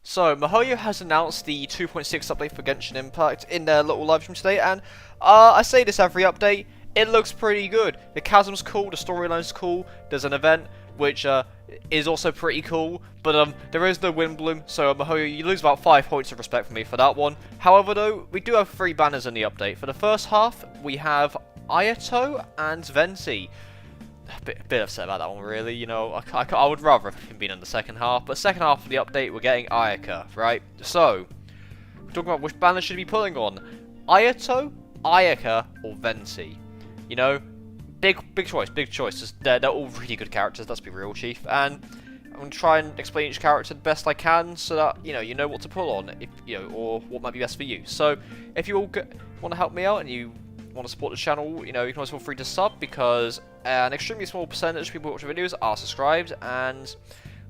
So, MiHoYo has announced the 2.6 update for Genshin Impact in their little live stream today, and I say this every update, it looks pretty good. The chasm's cool, the storyline's cool, there's an event which is also pretty cool, but there is no wind bloom, so MiHoYo, you lose about 5 points of respect from me for that one. However though, we do have 3 banners in the update. For the first half, we have Ayato and Venti. Bit upset about that one, really. You know, I would rather have him been in the second half. But second half of the update, we're getting Ayaka, right? So, we're talking about which banner should be pulling on. Ayato, Ayaka, or Venti. You know, big choice, big choice. They're all really good characters, let's be real, Chief. And I'm going to try and explain each character the best I can so that, you know what to pull on, if or what might be best for you. So, if you all want to help me out and you want to support the channel, you can always feel free to sub, because an extremely small percentage of people watching videos are subscribed, and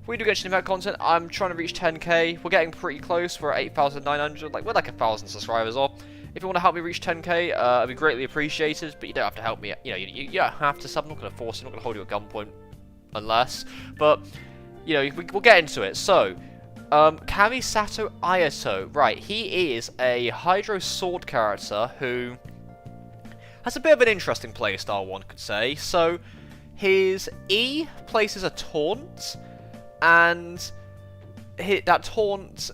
we do Genshin Impact content. I'm trying to reach 10k. We're getting pretty close. We're at 8,900. We're like 1,000 subscribers off. If you want to help me reach 10k, it'd be greatly appreciated. But you don't have to help me. You don't have to sub. I'm not going to force you. I'm not going to hold you at gunpoint, unless. But we'll get into it. So, Kamisato Ayato. Right, he is a Hydro Sword character who has a bit of an interesting playstyle, one could say. So, his E places a taunt, and that taunt,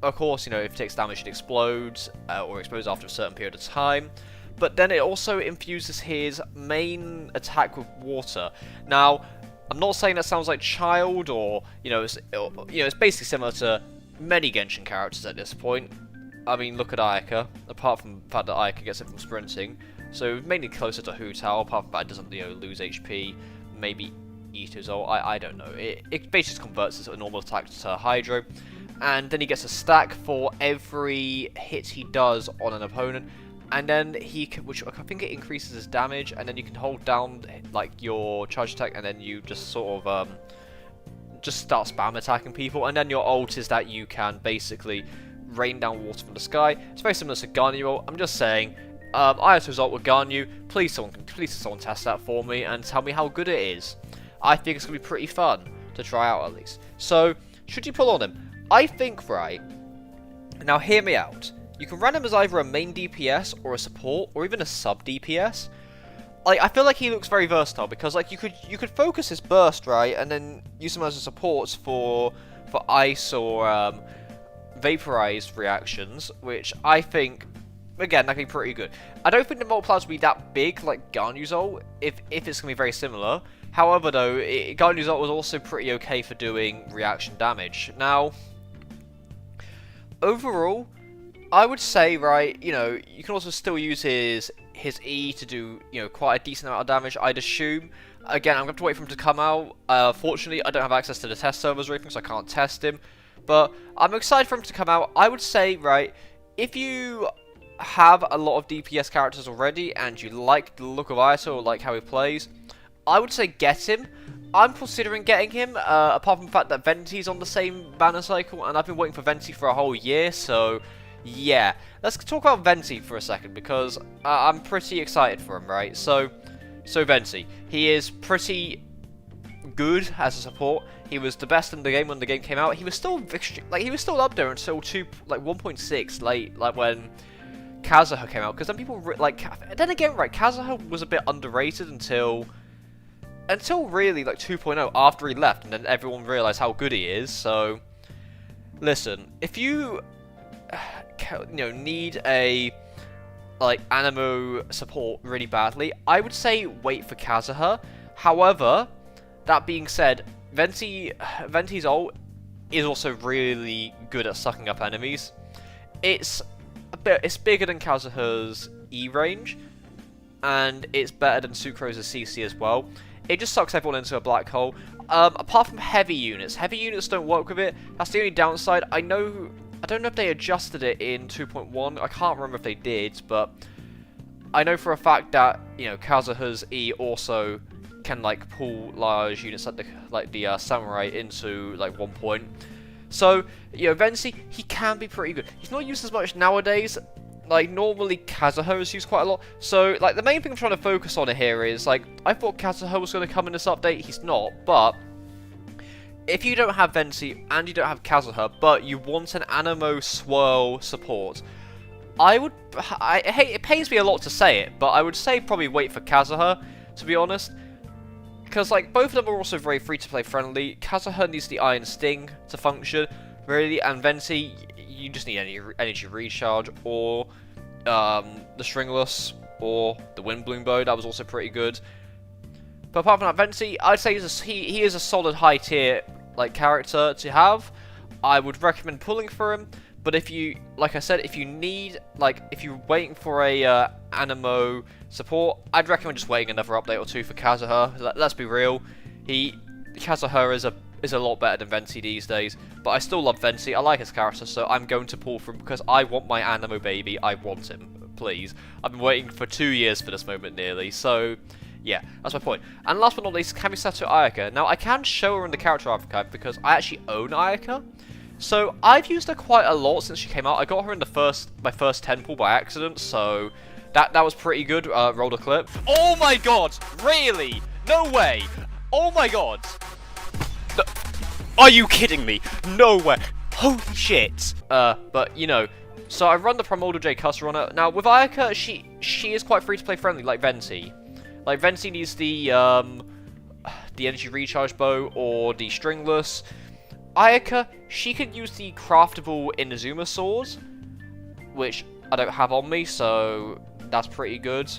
of course, if it takes damage, it explodes, or explodes after a certain period of time. But then it also infuses his main attack with water. Now, I'm not saying that sounds like child, or it's basically similar to many Genshin characters at this point. I mean, look at Ayaka. Apart from the fact that Ayaka gets it from sprinting. So mainly closer to Hu Tao, apart from that it doesn't lose HP, maybe Ito's ult, I don't know. It basically just converts a normal attack to Hydro, and then he gets a stack for every hit he does on an opponent, and then he can, which I think it increases his damage, and then you can hold down like your charge attack, and then you just sort of just start spam attacking people, and then your ult is that you can basically rain down water from the sky. It's very similar to Ganyu ult. I'm just saying. Ayato's ult with Ganyu, please someone test that for me and tell me how good it is. I think it's going to be pretty fun to try out at least. So, should you pull on him? I think, right, now hear me out. You can run him as either a main DPS or a support or even a sub DPS. Like, I feel like he looks very versatile because like you could focus his burst, right, and then use him as a support for ice or vaporized reactions, which I think, again, that could be pretty good. I don't think the multipliers will be that big like Ganyu's ult, if it's going to be very similar. However, though, Ganyu's ult was also pretty okay for doing reaction damage. Now, overall, I would say, right, you can also still use his E to do, quite a decent amount of damage, I'd assume. Again, I'm going to have to wait for him to come out. Fortunately, I don't have access to the test servers or anything, so I can't test him. But I'm excited for him to come out. I would say, right, if you have a lot of DPS characters already and you like the look of Ayato or like how he plays, I would say get him. I'm considering getting him, apart from the fact that Venti's on the same banner cycle, and I've been waiting for Venti for a whole year, so yeah. Let's talk about Venti for a second, because I'm pretty excited for him, right? So Venti, he is pretty good as a support. He was the best in the game when the game came out. He was still up there until 1.6 late, like when Kazuha came out, because then people then again, right, Kazuha was a bit underrated until really like 2.0 after he left, and then everyone realized how good he is. So listen, if you need a Anemo support really badly, I would say wait for Kazuha. However, that being said, Venti's ult is also really good at sucking up enemies. It's bigger than Kazuha's E range, and it's better than Sucro's CC as well. It just sucks everyone into a black hole. Apart from heavy units don't work with it. That's the only downside. I don't know if they adjusted it in 2.1. I can't remember if they did, but I know for a fact that Kazuha's E also can pull large units like the samurai into 1 point. So, Venti, he can be pretty good. He's not used as much nowadays. Normally Kazuha is used quite a lot. So, the main thing I'm trying to focus on here is, I thought Kazuha was going to come in this update. He's not, but if you don't have Venti and you don't have Kazuha, but you want an Anemo Swirl support, I hate, it pains me a lot to say it, but I would say probably wait for Kazuha, to be honest. Because, like, both of them are also very free-to-play friendly. Kazuha needs the Iron Sting to function, really, and Venti, you just need energy recharge, or the Stringless, or the Windbloom Bow, that was also pretty good. But apart from that, Venti, I'd say he is a solid high-tier, like, character to have. I would recommend pulling for him, but if you, like I said, if you need, like, if you're waiting for a Anemo support, I'd recommend just waiting another update or two for Kazuha. Let's be real, Kazuha is a lot better than Venti these days, but I still love Venti. I like his character, so I'm going to pull for him because I want my Anemo baby. I want him, please. I've been waiting for 2 years for this moment nearly, so yeah, that's my point. And last but not least, Kamisato Ayaka. Now, I can show her in the character archive because I actually own Ayaka. So, I've used her quite a lot since she came out. I got her in my first 10 pull by accident, so that was pretty good. Rolled a clip. Oh my god! Really? No way! Oh my god! No. Are you kidding me? No way! Holy shit! But, you know, so I run the Primordial J Custer on her. Now, with Ayaka, she is quite free-to-play friendly, like Venti. Like, Venti needs the energy recharge bow or the stringless. Ayaka, she could use the craftable Inazuma sword, which I don't have on me, so that's pretty good.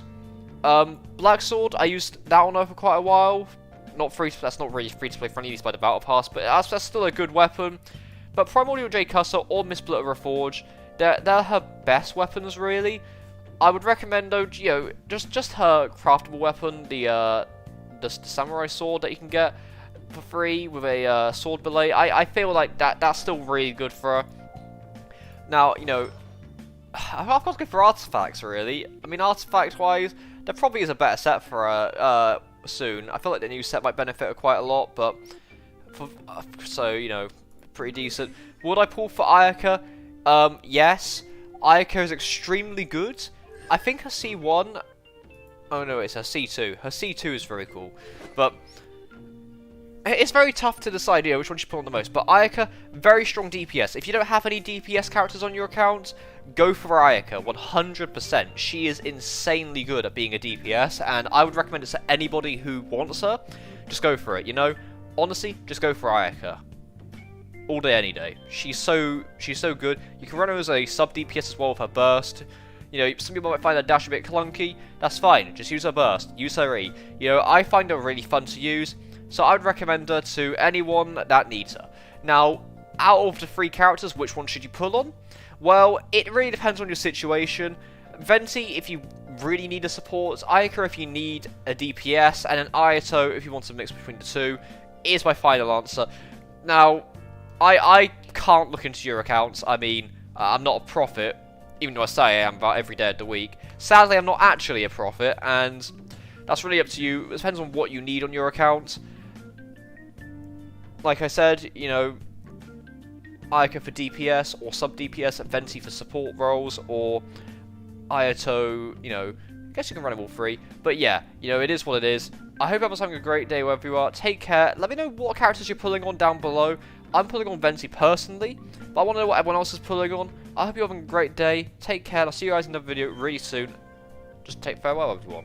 Black sword, I used that on her for quite a while. That's not really free to play friendly, used by the battle pass, but that's still a good weapon. But Primordial J Custer or Miss Blood Reforge, they're her best weapons really. I would recommend though, you know, just her craftable weapon, the samurai sword that you can get for free with a sword belay. I feel like that's still really good for her. Now, you know, I've got to go for artifacts really. I mean, artifact wise, there probably is a better set for her soon. I feel like the new set might benefit her quite a lot, but so, you know, pretty decent. Would I pull for Ayaka? Yes. Ayaka is extremely good. I think her C1... Oh no, it's her C2. Her C2 is very cool. But it's very tough to decide, you know, which one you pull on the most. But Ayaka, very strong DPS. If you don't have any DPS characters on your account, go for Ayaka, 100%. She is insanely good at being a DPS, and I would recommend it to anybody who wants her. Just go for it, you know? Honestly, just go for Ayaka. All day, any day. She's so good. You can run her as a sub DPS as well with her burst. You know, some people might find her dash a bit clunky. That's fine. Just use her burst. Use her E. You know, I find her really fun to use, so I would recommend her to anyone that needs her. Now, out of the 3 characters, which one should you pull on? Well, it really depends on your situation. Venti, if you really need a support. Ayaka, if you need a DPS. And then Ayato, if you want to mix between the two, is my final answer. Now, I can't look into your accounts. I mean, I'm not a prophet, even though I say I am about every day of the week. Sadly, I'm not actually a prophet, and that's really up to you. It depends on what you need on your account. Like I said, you know, Ayaka for DPS, or sub-DPS, Venti for support roles, or Ayato, you know, I guess you can run them all 3. But yeah, you know, it is what it is. I hope everyone's having a great day wherever you are. Take care. Let me know what characters you're pulling on down below. I'm pulling on Venti personally, but I want to know what everyone else is pulling on. I hope you're having a great day. Take care, and I'll see you guys in another video really soon. Just take farewell, everyone.